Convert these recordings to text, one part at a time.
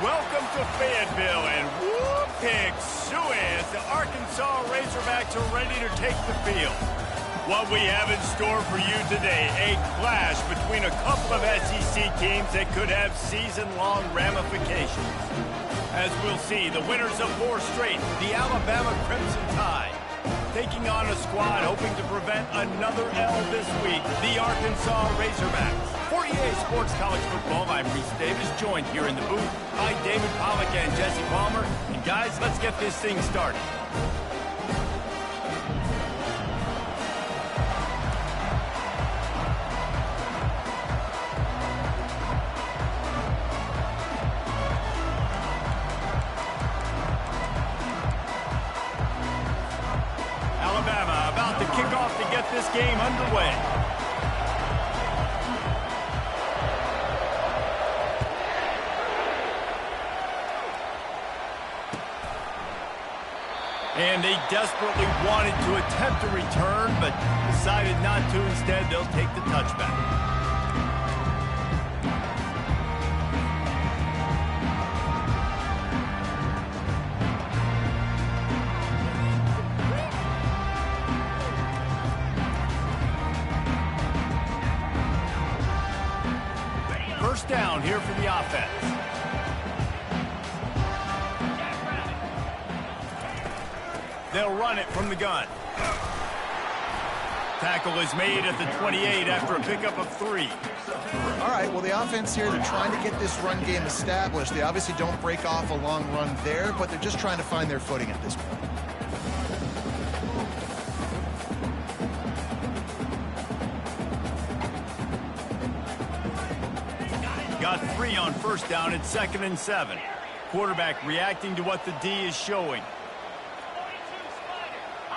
Welcome to Fayetteville, and whoop, pick suey as the Arkansas Razorbacks are ready to take the field. What we have in store for you today, a clash between a couple of SEC teams that could have season-long ramifications. As we'll see, the winners of 4 straight, the Alabama Crimson Tide, taking on a squad hoping to prevent another L this week, the Arkansas Razorbacks. For EA Sports College Football, I'm Reese Davis, joined here in the booth by David Pollack and Jesse Palmer. And guys, let's get this thing started. Alabama about to kick off to get this game underway. And they desperately wanted to attempt a return, but decided not to. Instead, they'll take the touchback. First down here for the offense. They'll run it from the gun. Tackle is made at the 28 after a pickup of 3. All right, well, the offense here, they're trying to get this run game established. They obviously don't break off a long run there, but they're just trying to find their footing at this point. Got 3 on first down at 2nd and 7. Quarterback reacting to what the D is showing.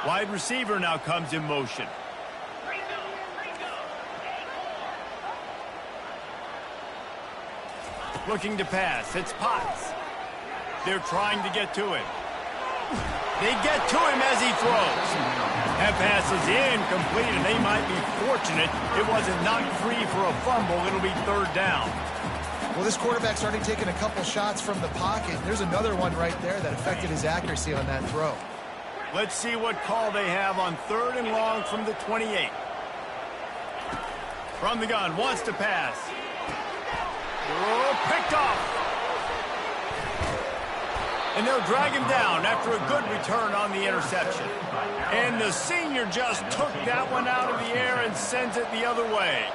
Wide receiver now comes in motion. Looking to pass. It's Potts. They're trying to get to him. They get to him as he throws. That pass is incomplete, and they might be fortunate it wasn't knocked free for a fumble. It'll be 3rd down. Well, this quarterback's already taken a couple shots from the pocket. There's another one right there that affected his accuracy on that throw. Let's see what call they have on 3rd and long from the 28. From the gun, wants to pass. Oh, picked off. And they'll drag him down after a good return on the interception. And the senior just took that one out of the air and sends it the other way.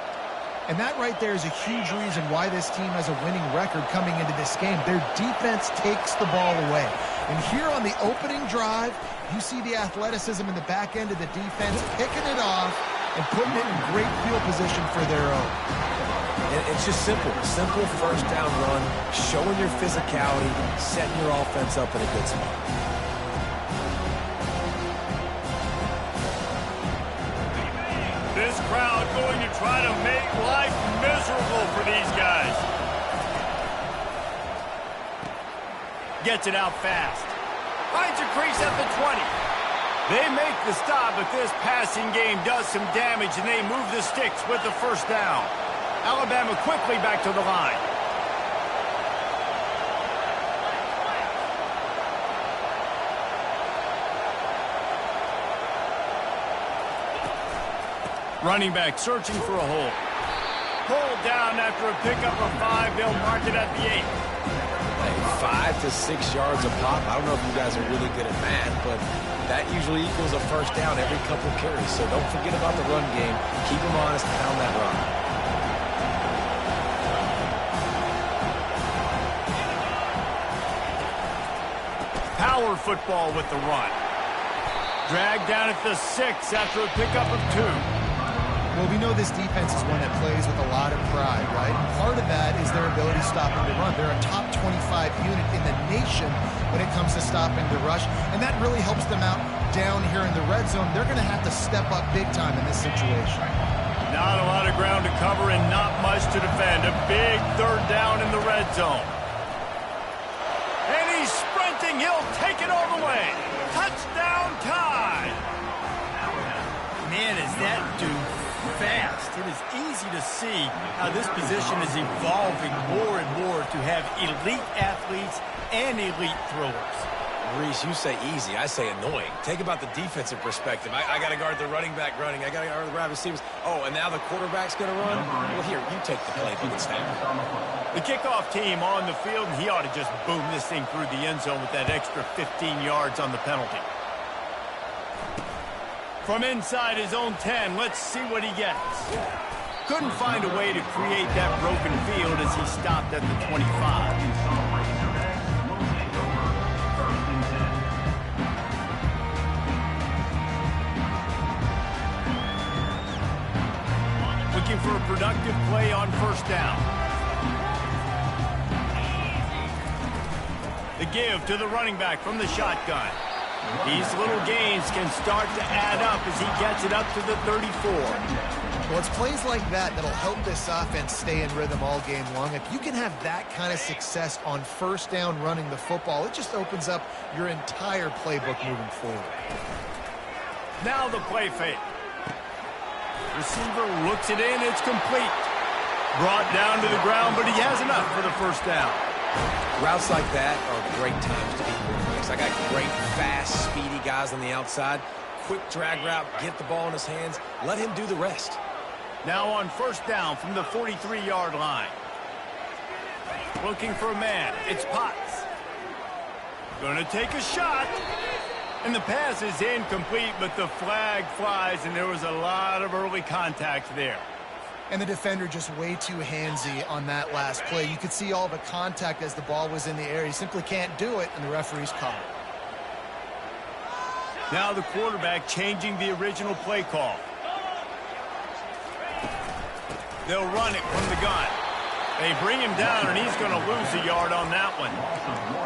And that right there is a huge reason why this team has a winning record coming into this game. Their defense takes the ball away. And here on the opening drive, you see the athleticism in the back end of the defense, picking it off and putting it in great field position for their own. And it's just simple. Simple first down run, showing your physicality, setting your offense up in a good spot. This crowd going to try to make life miserable for these guys. Gets it out fast. Finds a crease at the 20. They make the stop, but this passing game does some damage, and they move the sticks with the first down. Alabama quickly back to the line. Running back searching for a hole. Pulled down after a pickup of 5. They'll mark it at the 8. Hey, 5 to 6 yards a pop. I don't know if you guys are really good at math, but that usually equals a first down every couple carries. So don't forget about the run game. Keep them honest, pound that rock. Power football with the run. Dragged down at the 6 after a pickup of 2. Well, we know this defense is one that plays with a lot of pride, right? Part of that is their ability to stop the run. They're a top 25 unit in the nation when it comes to stopping the rush, and that really helps them out down here in the red zone. They're going to have to step up big time in this situation. Not a lot of ground to cover and not much to defend. A big 3rd down in the red zone. And he's sprinting. He'll take it all the way. Touchdown, Tide. Man, is that dude fast. It is easy to see how this position is evolving more and more to have elite athletes and elite throwers. Reese, you say easy. I say annoying. Take about the defensive perspective. I got to guard the running back running. I got to guard the wide receivers. Oh, and now the quarterback's going to run? Well, here, you take the playbook and snap. The kickoff team on the field, and he ought to just boom this thing through the end zone with that extra 15 yards on the penalty. From inside his own 10, let's see what he gets. Couldn't find a way to create that broken field as he stopped at the 25. Looking for a productive play on first down. The give to the running back from the shotgun. These little gains can start to add up as he gets it up to the 34. Well, it's plays like that that'll help this offense stay in rhythm all game long. If you can have that kind of success on first down running the football, it just opens up your entire playbook moving forward. Now the play fake. Receiver looks it in. It's complete. Brought down to the ground, but he has enough for the first down. Routes like that are great times to be quarterbacks. I got great, fast, speedy guys on the outside. Quick drag route, get the ball in his hands. Let him do the rest. Now on first down from the 43-yard line. Looking for a man. It's Potts. Going to take a shot. And the pass is incomplete, but the flag flies, and there was a lot of early contact there. And the defender just way too handsy on that last play. You could see all the contact as the ball was in the air. He simply can't do it, and the referee's called it. Now the quarterback changing the original play call. They'll run it from the gun. They bring him down, and he's going to lose a yard on that one.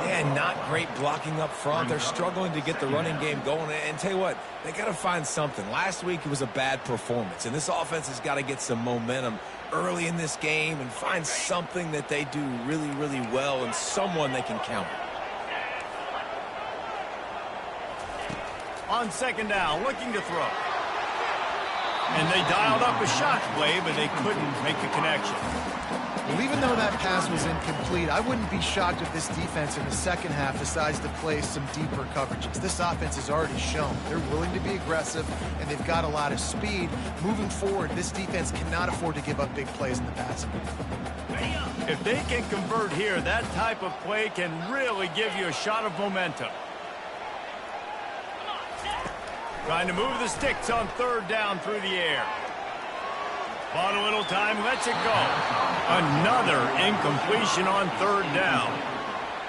Yeah, not great blocking up front. They're struggling to get the running game going. And tell you what, they got to find something. Last week it was a bad performance, and this offense has got to get some momentum early in this game and find something that they do really, really well and someone they can count on. On second down, looking to throw. And they dialed up a shot play, but they couldn't make the connection. Well, even though that pass was incomplete, I wouldn't be shocked if this defense in the second half decides to play some deeper coverages. This offense has already shown they're willing to be aggressive, and they've got a lot of speed. Moving forward, this defense cannot afford to give up big plays in the passing game. If they can convert here, that type of play can really give you a shot of momentum. Trying to move the sticks on third down through the air. Bought a little time, lets it go. Another incompletion on third down.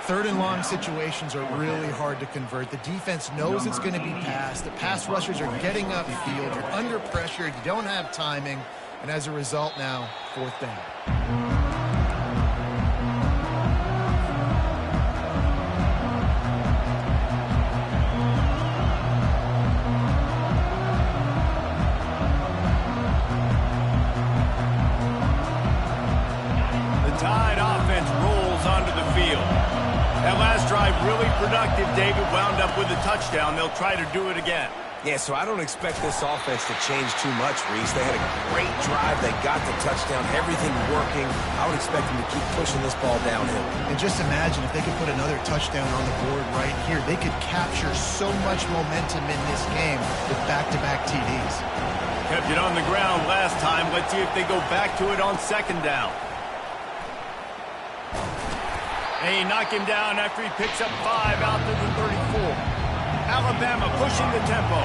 Third and long situations are really hard to convert. The defense knows it's going to be passed. The pass rushers are getting upfield. You're under pressure. You don't have timing. And as a result now, fourth down. Really productive. David wound up with a touchdown. They'll try to do it again. Yeah, so I don't expect this offense to change too much, Reese. They had a great drive. They got the touchdown. Everything working. I would expect them to keep pushing this ball downhill. And just imagine if they could put another touchdown on the board right here. They could capture so much momentum in this game with back-to-back TDs. Kept it on the ground last time. Let's see if they go back to it on second down. They knock him down after he picks up 5 out to the 34. Alabama pushing the tempo.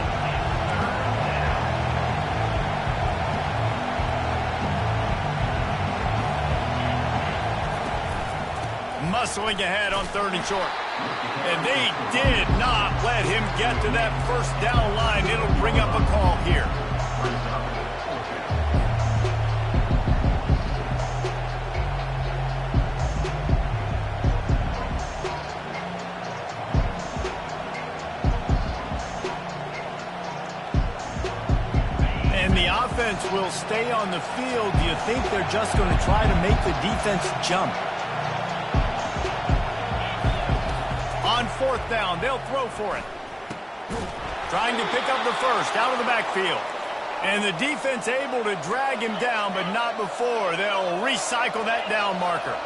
Muscling ahead on third and short. And they did not let him get to that first down line. It'll bring up a call here. Offense will stay on the field. Do you think they're just going to try to make the defense jump? On fourth down, they'll throw for it. Trying to pick up the first out of the backfield. And the defense able to drag him down, but not before. They'll recycle that down marker.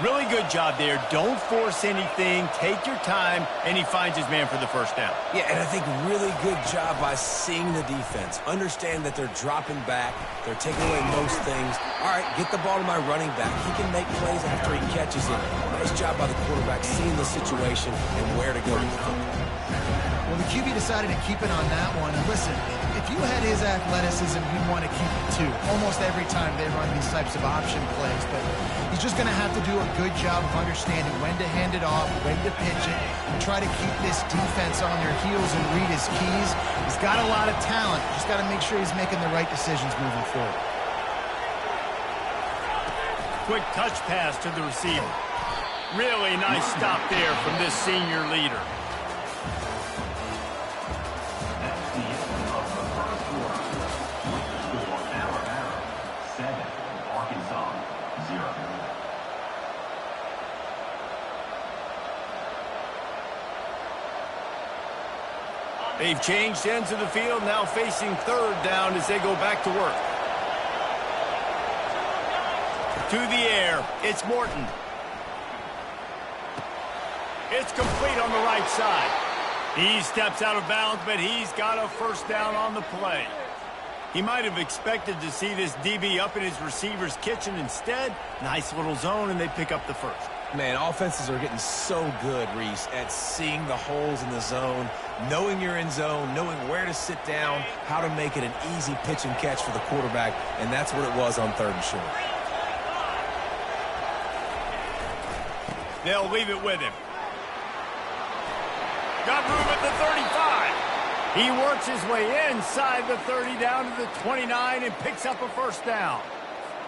Really good job there. Don't force anything. Take your time, and he finds his man for the first down. Yeah, and I think really good job by seeing the defense. Understand that they're dropping back. They're taking away most things. All right, get the ball to my running back. He can make plays after he catches it. Nice job by the quarterback seeing the situation and where to go with the football. Well, the QB decided to keep it on that one. And listen, if you had his athleticism, you'd want to keep it too. Almost every time they run these types of option plays. But he's just going to have to do a good job of understanding when to hand it off, when to pitch it, and try to keep this defense on their heels and read his keys. He's got a lot of talent. Just got to make sure he's making the right decisions moving forward. Quick touch pass to the receiver. Really nice stop there from this senior leader. They've changed ends of the field, now facing third down as they go back to work. To the air, it's Morton. It's complete on the right side. He steps out of bounds, but he's got a first down on the play. He might have expected to see this DB up in his receiver's kitchen. Instead, nice little zone, and they pick up the first. Man, offenses are getting so good, Reese, at seeing the holes in the zone, knowing you're in zone, knowing where to sit down, how to make it an easy pitch and catch for the quarterback, and that's what it was on third and short. They'll leave it with him. Got room at the 35. He works his way inside the 30 down to the 29 and picks up a first down.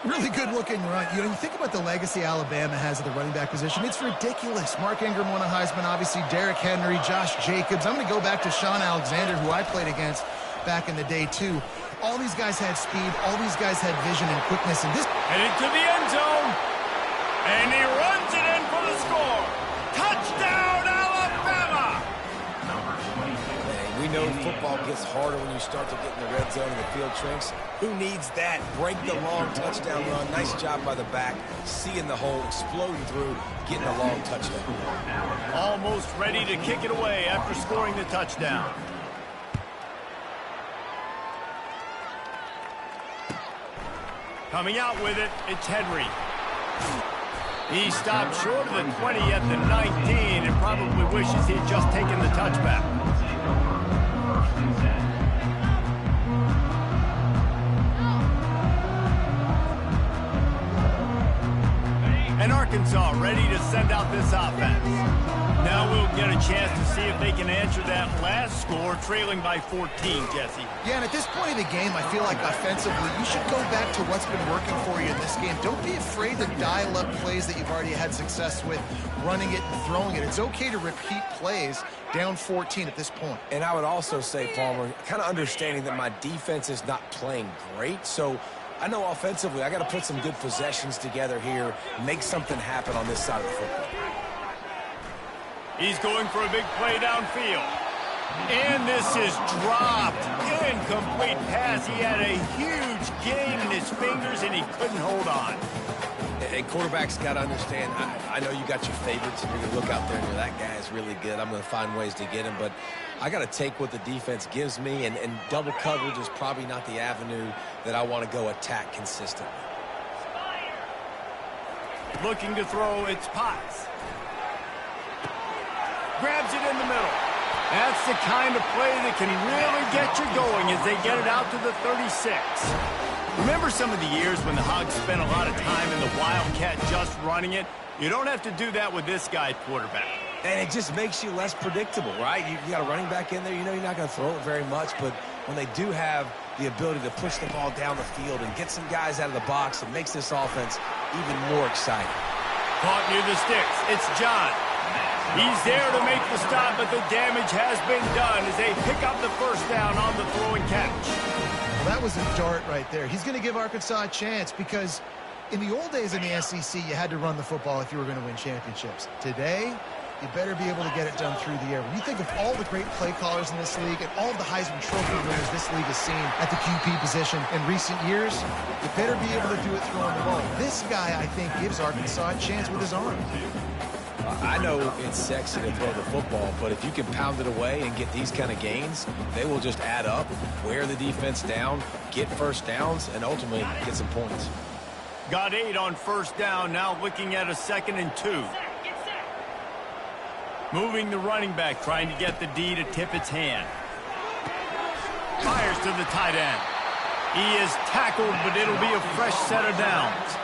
Really good-looking run. You know, you think about the legacy Alabama has at the running back position. It's ridiculous. Mark Ingram won a Heisman, obviously Derrick Henry, Josh Jacobs. I'm going to go back to Sean Alexander, who I played against back in the day, too. All these guys had speed. All these guys had vision and quickness. And this headed to the end zone. And he runs it in for the score. Touchdown, Alabama! We know football gets harder when you start to get in the red zone and the field shrinks. Who needs that? Break the long touchdown run. Nice job by the back. Seeing the hole, exploding through, getting a long touchdown. Almost ready to kick it away after scoring the touchdown. Coming out with it, it's Henry. He stopped short of the 20 at the 19 and probably wishes he had just taken the touchback. And Arkansas ready to send out this offense. Now we'll get a chance to see if they can answer that last score, trailing by 14, Jesse. Yeah, and at this point of the game, I feel like offensively, you should go back to what's been working for you in this game. Don't be afraid to dial up plays that you've already had success with, running it and throwing it. It's okay to repeat plays down 14 at this point. And I would also say, Palmer, kind of understanding that my defense is not playing great, so I know offensively I got to put some good possessions together here, make something happen on this side of the football. He's going for a big play downfield. And this is dropped. Incomplete pass. He had a huge gain in his fingers, and he couldn't hold on. And quarterbacks got to understand, I know you got your favorites, and you're going to look out there and you're, that guy is really good. I'm going to find ways to get him, but I got to take what the defense gives me, and double coverage is probably not the avenue that I want to go attack consistently. Looking to throw, it's Potts. Grabs it in the middle. That's the kind of play that can really get you going as they get it out to the 36. Remember some of the years when the Hogs spent a lot of time in the Wildcat just running it? You don't have to do that with this guy quarterback. And it just makes you less predictable, right? You got a running back in there. You know you're not going to throw it very much, but when they do have the ability to push the ball down the field and get some guys out of the box, it makes this offense even more exciting. Caught near the sticks. It's John. He's there to make the stop, but the damage has been done as they pick up the first down on the throw and catch. Well, that was a dart right there. He's going to give Arkansas a chance because in the old days in the SEC, you had to run the football if you were going to win championships. Today, you better be able to get it done through the air. When you think of all the great play callers in this league and all of the Heisman Trophy winners this league has seen at the QB position in recent years, you better be able to do it throwing the ball. This guy, I think, gives Arkansas a chance with his arm. I know it's sexy to throw the football, but if you can pound it away and get these kind of gains, they will just add up, wear the defense down, get first downs, and ultimately get some points. Got 8 on first down, now looking at a 2nd and 2. Moving the running back, trying to get the D to tip its hand. Fires to the tight end. He is tackled, but it'll be a fresh set of downs.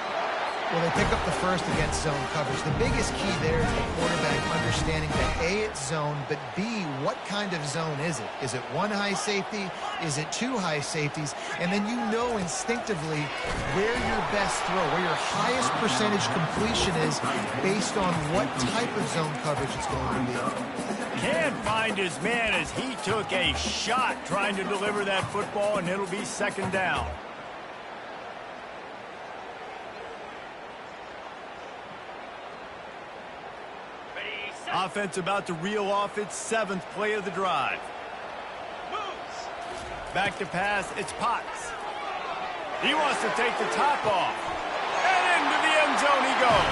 Well, they pick up the first against zone coverage. The biggest key there is the quarterback understanding that A, it's zone, but B, what kind of zone is it? Is it one high safety? Is it two high safeties? And then you know instinctively where your best throw, where your highest percentage completion is based on what type of zone coverage it's going to be. Can't find his man as he took a shot trying to deliver that football, and it'll be 2nd down. Offense about to reel off its 7th play of the drive. Back to pass, it's Potts. He wants to take the top off. And into the end zone he goes.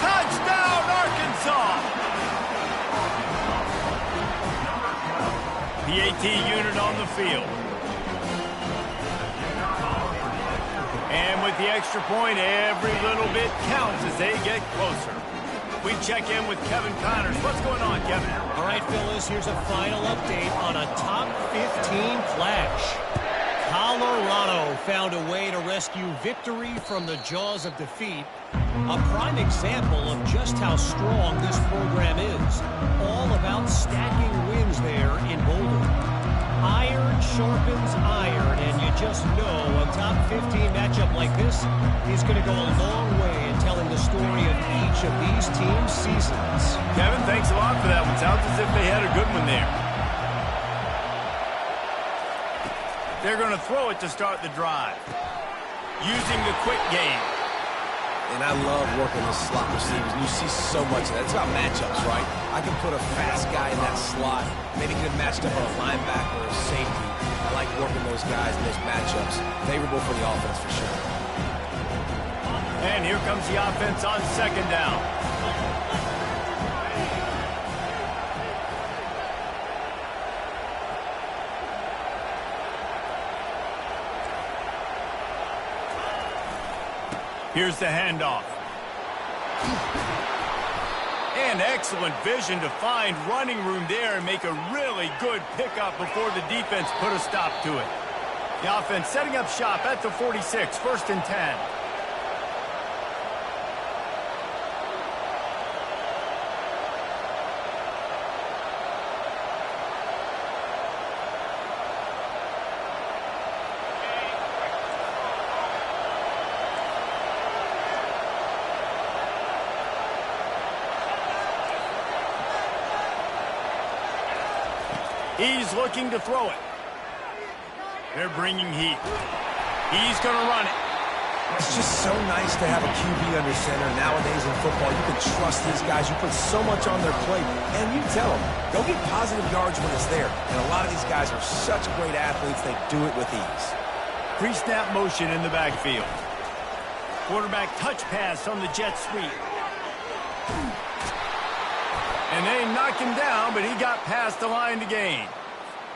Touchdown, Arkansas! The AT unit on the field. And with the extra point, every little bit counts as they get closer. We check in with Kevin Connors. What's going on, Kevin? All right, Phyllis, here's a final update on a top 15 clash. Colorado found a way to rescue victory from the jaws of defeat. A prime example of just how strong this program is. All about stacking wins there in Boulder. Iron sharpens iron, and you just know a top 15 matchup like this is going to go a long way in telling the story of each of these teams' seasons. Kevin, thanks a lot for that one. Sounds as if they had a good one there. They're going to throw it to start the drive. Using the quick game. And I love working the slot receivers. You see so much of that. It's about matchups, right? I can put a fast guy in that slot. Maybe get him matched up on a linebacker or a safety. I like working those guys in those matchups. Favorable for the offense for sure. And here comes the offense on 2nd down. Here's the handoff. And excellent vision to find running room there and make a really good pickup before the defense put a stop to it. The offense setting up shop at the 46, 1st and 10. He's looking to throw it. They're bringing heat. He's going to run it. It's just so nice to have a QB under center. Nowadays in football, you can trust these guys. You put so much on their plate. And you tell them, go get positive yards when it's there. And a lot of these guys are such great athletes, they do it with ease. Pre-snap motion in the backfield. Quarterback touch pass on the jet sweep. And they knock him down, but he got past the line to gain.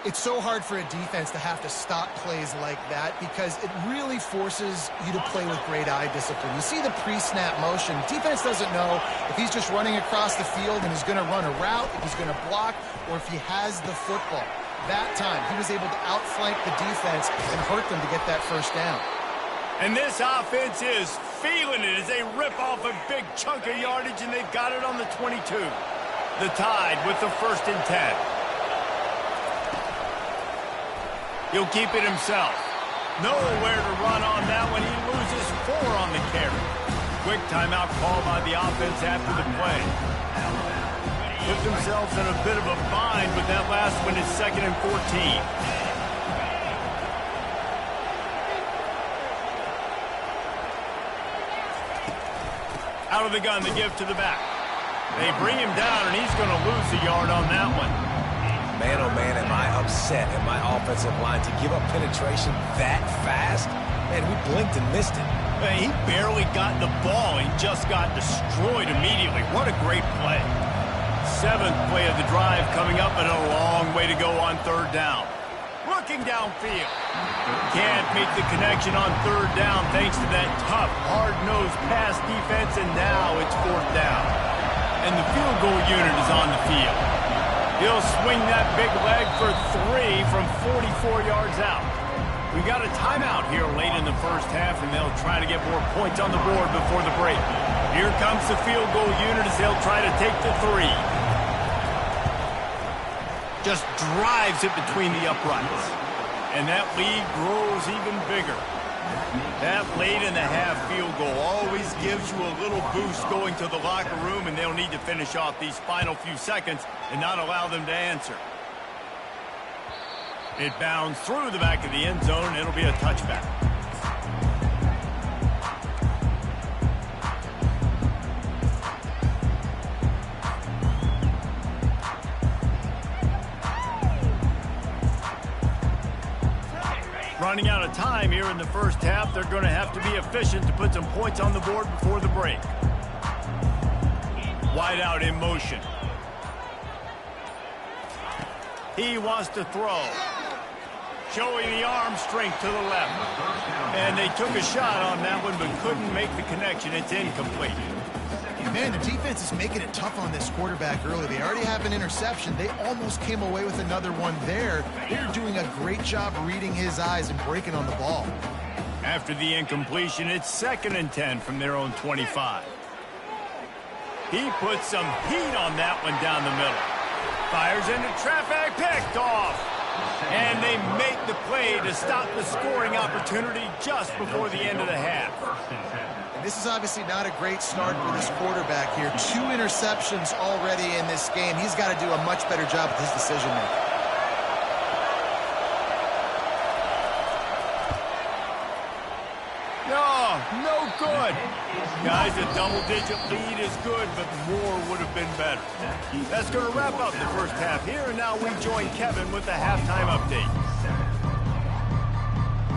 It's so hard for a defense to have to stop plays like that because it really forces you to play with great eye discipline. You see the pre-snap motion. Defense doesn't know if he's just running across the field and he's going to run a route, if he's going to block, or if he has the football. That time, he was able to outflank the defense and hurt them to get that first down. And this offense is feeling it as they rip off a big chunk of yardage, and they've got it on the 22. The Tide with the 1st and 10. He'll keep it himself. Nowhere to run on that one. He loses 4 on the carry. Quick timeout call by the offense after the play. Put themselves in a bit of a bind with that last one is 2nd and 14. Out of the gun, the give to the back. They bring him down, and he's going to lose a yard on that one. Man, oh man, am I upset at my offensive line to give up penetration that fast? Man, we blinked and missed it. He barely got the ball. He just got destroyed immediately. What a great play. 7th play of the drive coming up, and a long way to go on 3rd down. Looking downfield. Can't make the connection on 3rd down thanks to that tough, hard-nosed pass defense, and now it's 4th down. And the field goal unit is on the field. He'll swing that big leg for 3 from 44 yards out. We got a timeout here late in the first half, and they'll try to get more points on the board before the break. Here comes the field goal unit as they'll try to take the 3. Just drives it between the uprights. And that lead grows even bigger. That late in the half field goal always gives you a little boost going to the locker room, and they'll need to finish off these final few seconds and not allow them to answer. It bounds through the back of the end zone, and it'll be a touchback. Running out of time here in the first half. They're going to have to be efficient to put some points on the board before the break. Wide out in motion. He wants to throw. Showing the arm strength to the left. And they took a shot on that one but couldn't make the connection. It's incomplete. Man, the defense is making it tough on this quarterback early. They already have an interception. They almost came away with another one there. They're doing a great job reading his eyes and breaking on the ball. After the incompletion, it's 2nd and 10 from their own 25. He puts some heat on that one down the middle. Fires into traffic, picked off. And they make the play to stop the scoring opportunity just before the end of the half. This is obviously not a great start for this quarterback here. 2 interceptions already in this game. He's got to do a much better job with his decision-making. No good. Guys, a double-digit lead is good, but more would have been better. That's going to wrap up the first half here, and now we join Kevin with the halftime update.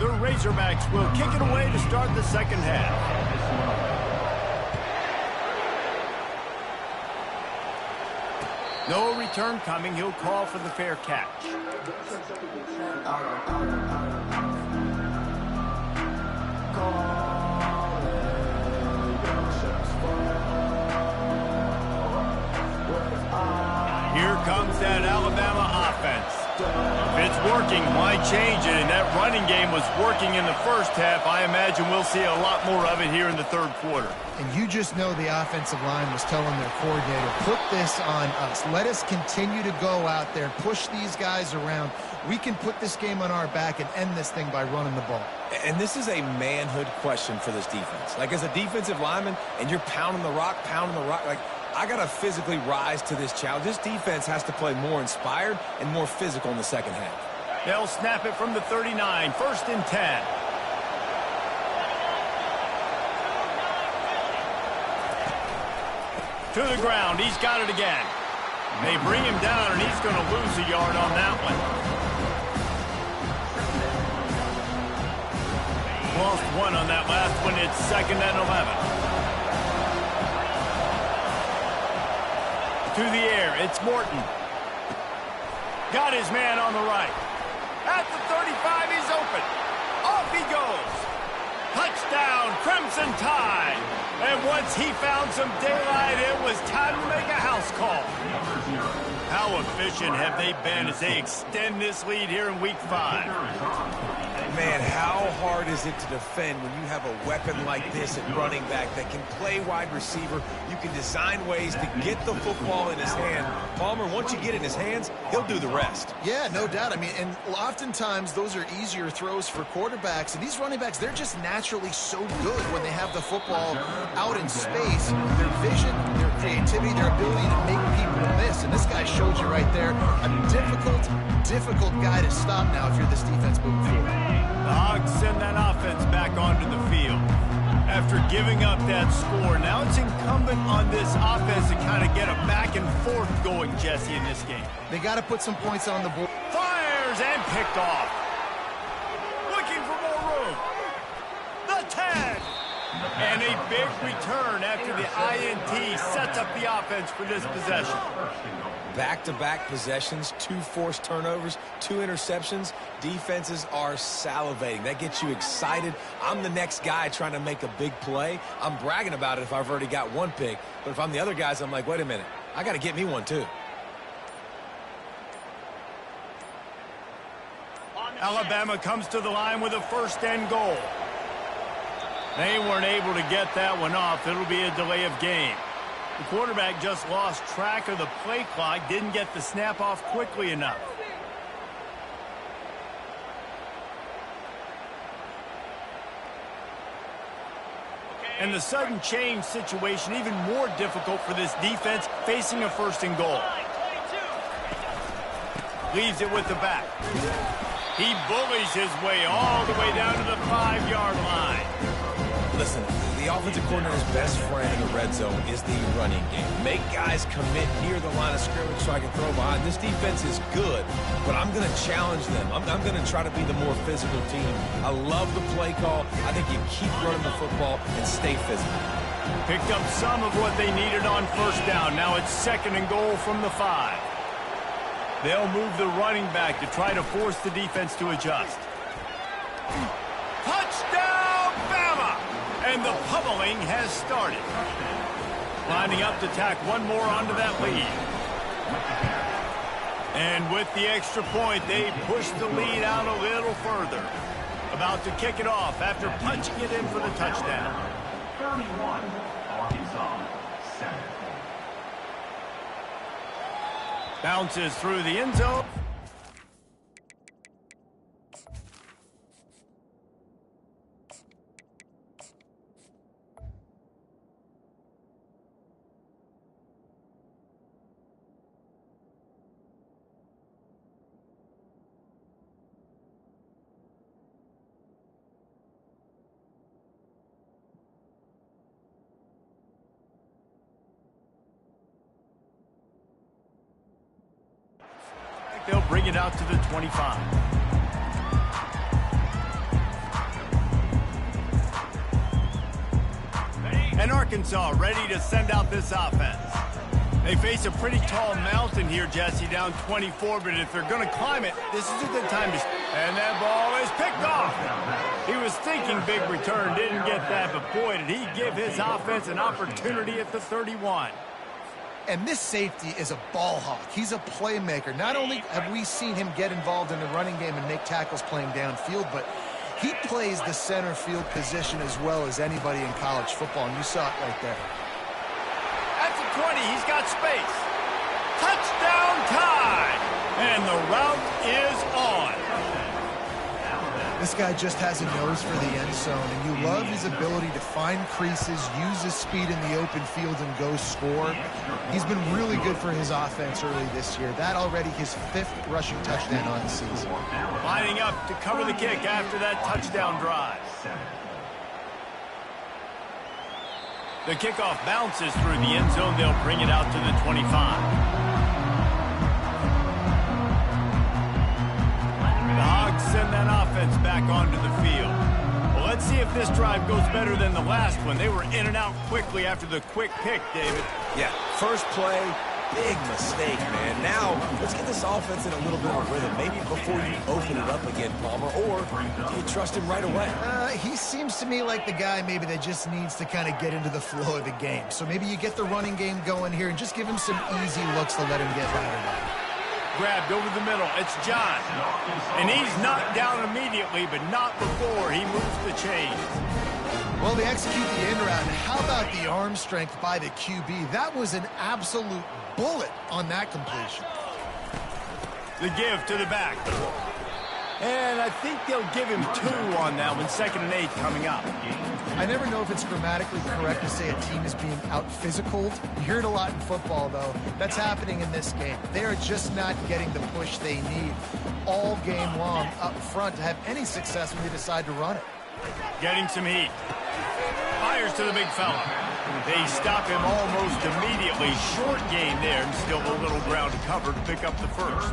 The Razorbacks will kick it away to start the second half. No return coming. He'll call for the fair catch. Here comes that Alabama offense. If it's working, why change it? And that running game was working in the first half. I imagine we'll see a lot more of it here in the 3rd quarter. And you just know the offensive line was telling their coordinator, put this on us. Let us continue to go out there, push these guys around. We can put this game on our back and end this thing by running the ball. And this is a manhood question for this defense. Like, as a defensive lineman, and you're pounding the rock, like, I got to physically rise to this challenge. This defense has to play more inspired and more physical in the second half. They'll snap it from the 39, 1st and 10. To the ground, he's got it again. They bring him down, and he's going to lose a yard on that one. Lost 1 on that last one. It's 2nd and 11. To the air, it's Morton. Got his man on the right. At the 35, he's open. Off he goes. Touchdown, Crimson Tide. And once he found some daylight, it was time to make a house call. How efficient have they been as they extend this lead here in Week 5? Man, how hard is it to defend when you have a weapon like this at running back that can play wide receiver? You can design ways to get the football in his hand. Palmer, once you get it in his hands, he'll do the rest. Yeah, no doubt. I mean, and oftentimes those are easier throws for quarterbacks. And these running backs, they're just naturally so good when they have the football out in space. Their vision, their creativity, their ability to make people miss. And this guy showed you right there a difficult guy to stop now if you're this defense moving forward. The Hogs send that offense back onto the field. After giving up that score, now it's incumbent on this offense to kind of get a back and forth going, Jesse, in this game. They got to put some points on the board. Fires and picked off. Looking for more room. The tag. And a big return after the INT sets up the offense for this possession. Back-to-back possessions, 2 forced turnovers, 2 interceptions. Defenses are salivating. That gets you excited. I'm the next guy trying to make a big play. I'm bragging about it if I've already got 1 pick. But if I'm the other guys, I'm like, wait a minute. I got to get me one, too. Alabama comes to the line with a 1st and goal. They weren't able to get that one off. It'll be a delay of game. The quarterback just lost track of the play clock, didn't get the snap off quickly enough. And the sudden change situation even more difficult for this defense facing a 1st and goal. Leaves it with the back. He bullies his way all the way down to the 5-yard line. Listen, the offensive coordinator's best friend in the red zone is the running game. Make guys commit near the line of scrimmage so I can throw behind. This defense is good, but I'm going to challenge them. I'm going to try to be the more physical team. I love the play call. I think you keep running the football and stay physical. Picked up some of what they needed on 1st down. Now it's 2nd and goal from the 5. They'll move the running back to try to force the defense to adjust. Touchdown, Bama! And the pummeling has started. Lining up to tack one more onto that lead. And with the extra point, they push the lead out a little further. About to kick it off after punching it in for the touchdown. 31, Arkansas, 7. Bounces through the end zone. They'll bring it out to the 25. And Arkansas ready to send out this offense. They face a pretty tall mountain here, Jesse, down 24, but if they're going to climb it, this is a good time to... And that ball is picked off. He was thinking big return, didn't get that, but boy, did he give his offense an opportunity at the 31. And this safety is a ball hawk. He's a playmaker. Not only have we seen him get involved in the running game and make tackles playing downfield, but he plays the center field position as well as anybody in college football, and you saw it right there. At the 20, he's got space. Touchdown time! And the route is on. This guy just has a nose for the end zone, and you love his ability to find creases, use his speed in the open field, and go score. He's been really good for his offense early this year. That already his 5th rushing touchdown on the season. Lining up to cover the kick after that touchdown drive. The kickoff bounces through the end zone. They'll bring it out to the 25. The Hogs send that offense back onto the field. Well, let's see if this drive goes better than the last one. They were in and out quickly after the quick pick, David. Yeah, first play, big mistake, man. Now, let's get this offense in a little bit of a rhythm. Maybe before you open it up again, Palmer, or do you trust him right away? He seems to me like the guy maybe that just needs to kind of get into the flow of the game. So maybe you get the running game going here and just give him some easy looks to let him get routed up. Grabbed over the middle. It's John. And he's knocked down immediately, but not before he moves the chains. Well, they execute the end route. How about the arm strength by the QB? That was an absolute bullet on that completion. The give to the back. And I think they'll give him 2 on that one. 2nd and 8 coming up. I never know if it's grammatically correct to say a team is being out-physicaled. You hear it a lot in football, though. That's happening in this game. They are just not getting the push they need all game long up front to have any success when they decide to run it. Getting some heat. Fires to the big fella. They stop him almost immediately. Short gain there, and still a little ground to cover to pick up the first.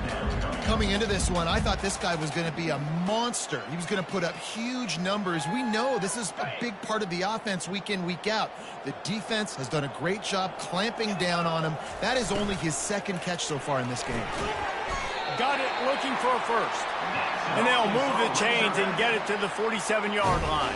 Coming into this one, I thought this guy was going to be a monster. He was going to put up huge numbers. We know this is a big part of the offense week in, week out. The defense has done a great job clamping down on him. That is only his second catch so far in this game. Got it, looking for a first. And they'll move the chains and get it to the 47-yard line.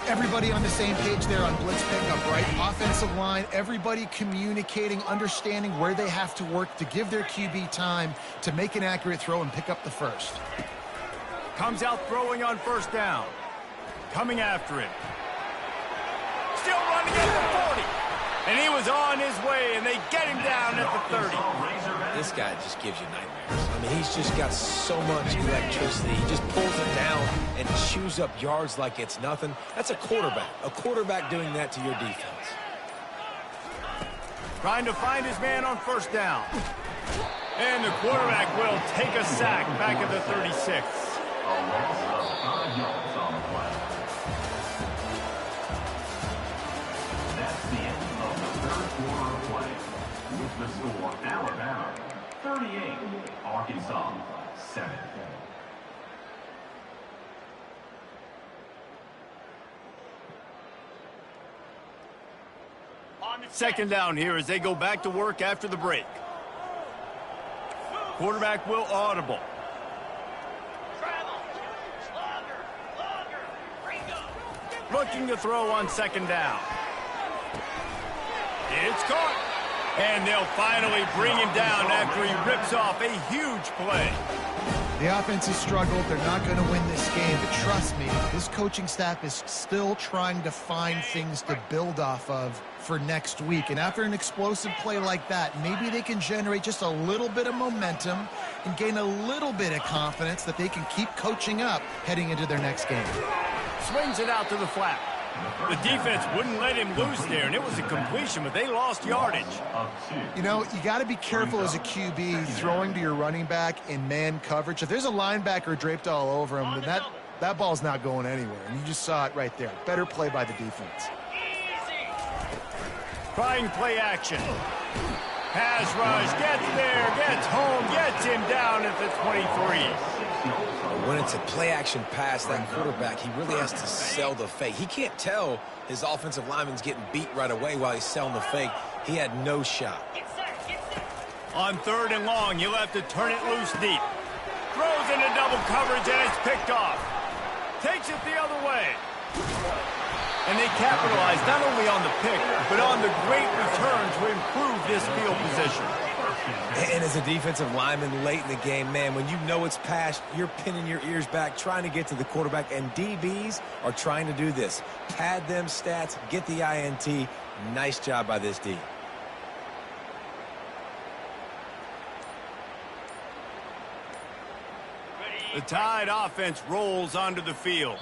Everybody on the same page there on blitz pickup, right? Offensive line, everybody communicating, understanding where they have to work to give their QB time to make an accurate throw and pick up the first. Comes out throwing on first down. Coming after him. Still running at the 40. And he was on his way, and they get him down at the 30. This guy just gives you nightmares. I mean, he's just got so much electricity. He just pulls it down and chews up yards like it's nothing. That's a quarterback. A quarterback doing that to your defense. Trying to find his man on first down. And the quarterback will take a sack back at the 36. A loss of 5 yards on the play. That's the end of the third quarter of play. With the score, Alabama 38, Arkansas 7. Second down here as they go back to work after the break. Quarterback will audible. Looking to throw on second down. It's caught. And they'll finally bring him down after he rips off a huge play. The offense has struggled. They're not going to win this game. But trust me, this coaching staff is still trying to find things to build off of for next week. And after an explosive play like that, maybe they can generate just a little bit of momentum and gain a little bit of confidence that they can keep coaching up heading into their next game. Swings it out to the flat. The defense wouldn't let him loose there, and it was a completion, but they lost yardage. You know, you got to be careful as a QB throwing to your running back in man coverage. If there's a linebacker draped all over him, then that ball's not going anywhere, and you just saw it right there. Better play by the defense. Trying play action. Pass rush, gets there, gets home, gets him down at the 23. When it's a play-action pass, that quarterback, he really has to sell the fake. He can't tell his offensive lineman's getting beat right away while he's selling the fake. He had no shot. On third and long, he'll have to turn it loose deep. Throws into double coverage, and it's picked off. Takes it the other way. And they capitalize not only on the pick, but on the great return to improve this field position. And as a defensive lineman late in the game, man, when you know it's past, you're pinning your ears back, trying to get to the quarterback, and DBs are trying to do this. Pad them stats, get the INT. Nice job by this D. The Tide offense rolls onto the field.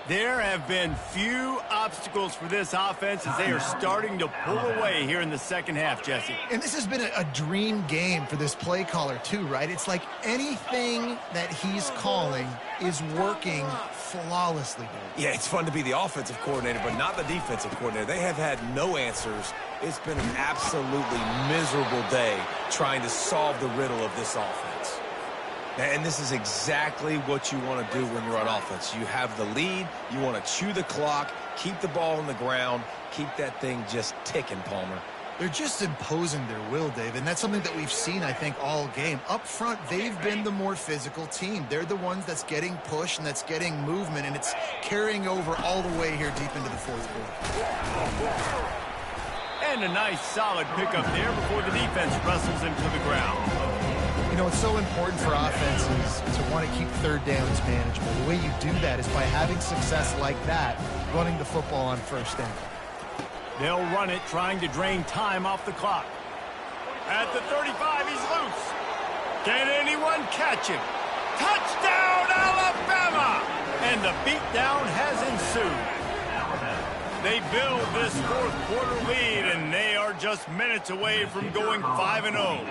There have been few obstacles for this offense as they are starting to pull away here in the second half, Jesse. And this has been a dream game for this play caller too, right? It's like anything that he's calling is working flawlessly. Yeah, it's fun to be the offensive coordinator, but not the defensive coordinator. They have had no answers. It's been an absolutely miserable day trying to solve the riddle of this offense. And this is exactly what you want to do when you're on offense. You have the lead. You want to chew the clock, keep the ball on the ground, keep that thing just ticking, Palmer. They're just imposing their will, Dave, and that's something that we've seen, I think, all game. Up front, they've been the more physical team. They're the ones that's getting pushed and that's getting movement, and it's carrying over all the way here deep into the fourth quarter. And a nice, solid pickup there before the defense wrestles him to the ground. You know, it's so important for offenses to want to keep third downs manageable. The way you do that is by having success like that, running the football on first down. They'll run it, trying to drain time off the clock. At the 35, he's loose. Can anyone catch him? Touchdown, Alabama! And the beatdown has ensued. They build this fourth quarter lead, and they are just minutes away from going 5-0.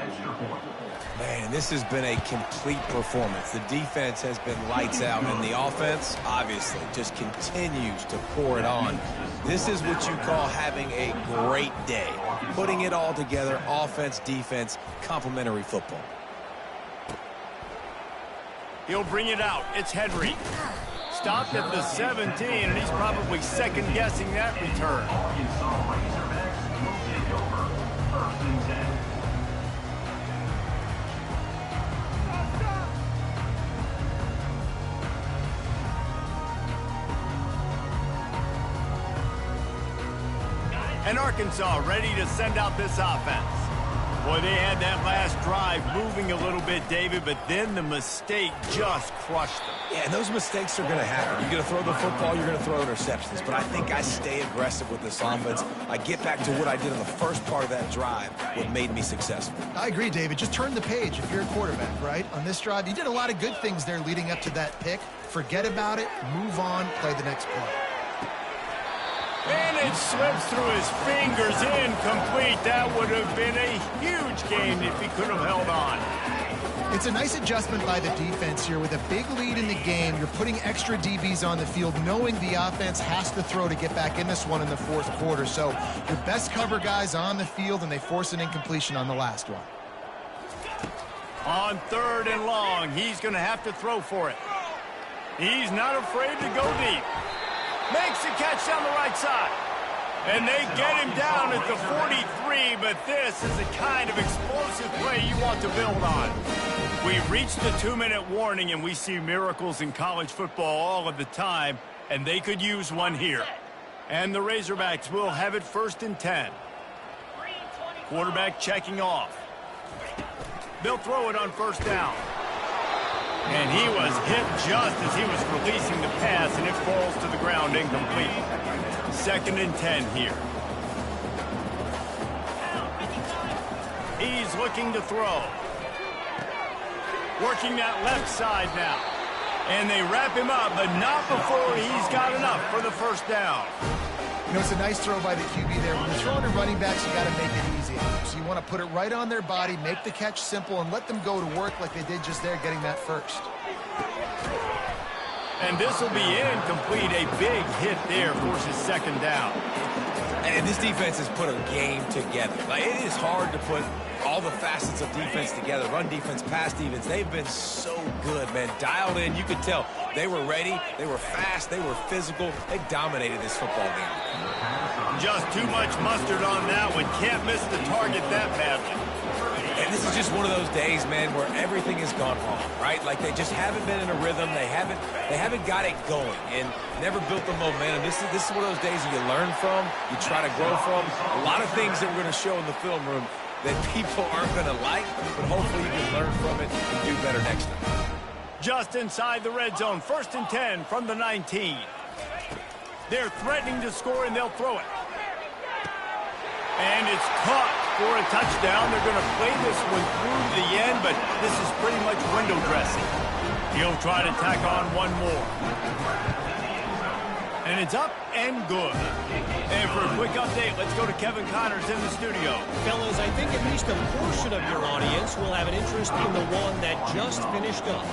Man, And this has been a complete performance. The defense has been lights out, and the offense, obviously, just continues to pour it on. This is what you call having a great day. Putting it all together, offense, defense, complementary football. He'll bring it out. It's Henry. Stopped at the 17, and he's probably second-guessing that return. Arkansas Razorbacks will take over. 1st and 10. And Arkansas ready to send out this offense. Boy, they had that last drive moving a little bit, David, but then the mistake just crushed them. Yeah, and those mistakes are going to happen. You're going to throw the football, you're going to throw interceptions. But I think I stay aggressive with this offense. I get back to what I did in the first part of that drive, what made me successful. I agree, David. Just turn the page if you're a quarterback, right? On this drive, you did a lot of good things there leading up to that pick. Forget about it, move on, play the next play. And it slips through his fingers, incomplete. That would have been a huge game if he could have held on. It's a nice adjustment by the defense here. With a big lead in the game, you're putting extra DBs on the field, knowing the offense has to throw to get back in this one in the fourth quarter. So your best cover guys on the field, and they force an incompletion on the last one. On 3rd and long, he's going to have to throw for it. He's not afraid to go deep. Makes the catch down the right side. And they get him down at the 43, but this is the kind of explosive play you want to build on. We've reached the 2-minute warning, and we see miracles in college football all of the time, and they could use one here. And the Razorbacks will have it 1st and 10. Quarterback checking off. They'll throw it on 1st down. And he was hit just as he was releasing the pass, and it falls to the ground incomplete. 2nd and 10 here. He's looking to throw. Working that left side now. And they wrap him up, but not before he's got enough for the 1st down. You know, it's a nice throw by the QB there. When you're throwing to running backs, you got to make it easy. So you want to put it right on their body, make the catch simple, and let them go to work like they did just there, getting that 1st. And this will be incomplete. A big hit there forces 2nd down. And this defense has put a game together. Like, it is hard to put all the facets of defense together. Run defense, pass defense. They've been so good, man. Dialed in. You could tell they were ready. They were fast. They were physical. They dominated this football game. Just too much mustard on that one. Can't miss the target that badly. And this is just one of those days, man, where everything has gone wrong, right? Like, they just haven't been in a rhythm. They haven't got it going and never built the momentum. This is one of those days that you learn from, you try to grow from. A lot of things that we're going to show in the film room that people aren't going to like, but hopefully you can learn from it and do better next time. Just inside the red zone, 1st and 10 from the 19. They're threatening to score, and they'll throw it. And it's caught for a touchdown. They're going to play this one through to the end, but this is pretty much window dressing. He'll try to tack on one more. And it's up and good. And for a quick update, let's go to Kevin Connors in the studio. Fellas, I think at least a portion of your audience will have an interest in the one that just finished up.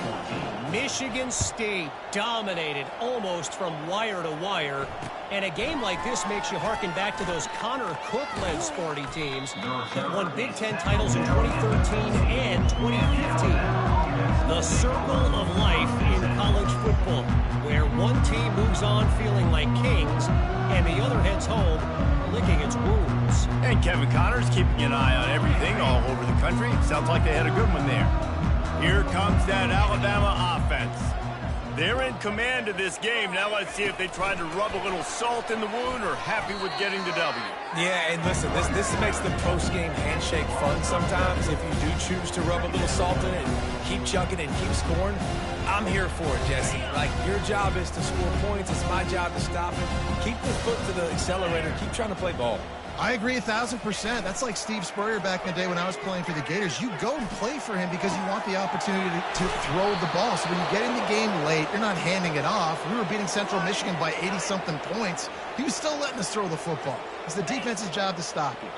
Michigan State dominated almost from wire to wire. And a game like this makes you harken back to those Connor Cook-led Sparty teams that won Big Ten titles in 2013 and 2015. The circle of life in college football, where one team moves on feeling like kings and the other heads home licking its wounds. And Kevin Connors keeping an eye on everything all over the country. Sounds like they had a good one there. Here comes that Alabama offense. They're in command of this game. Now let's see if they try to rub a little salt in the wound or happy with getting the W. Yeah, and listen, this makes the post-game handshake fun sometimes. If you do choose to rub a little salt in it and keep chucking and keep scoring, I'm here for it, Jesse. Like, your job is to score points. It's my job to stop it. Keep the foot to the accelerator. Keep trying to play ball. I agree 1,000%. That's like Steve Spurrier back in the day when I was playing for the Gators. You go and play for him because you want the opportunity to throw the ball. So when you get in the game late, you're not handing it off. We were beating Central Michigan by 80-something points. He was still letting us throw the football. It's the defense's job to stop you.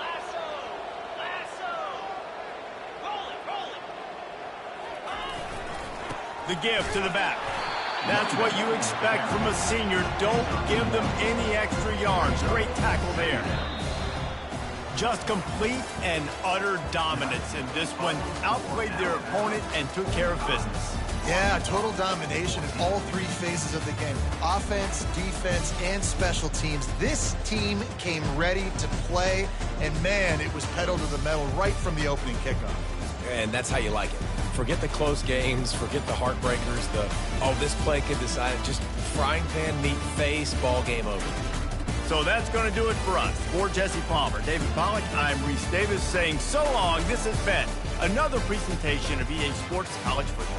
The give to the back. That's what you expect from a senior. Don't give them any extra yards. Great tackle there. Just complete and utter dominance in this one. Outplayed their opponent and took care of business. Yeah, total domination in all three phases of the game. Offense, defense, and special teams. This team came ready to play, and man, it was pedal to the metal right from the opening kickoff. And that's how you like it. Forget the close games, forget the heartbreakers, this play could decide it. Just frying pan, meat face, ball game over. So that's going to do it for us. For Jesse Palmer, David Pollack, I'm Reese Davis saying so long. This has been another presentation of EA Sports College Football.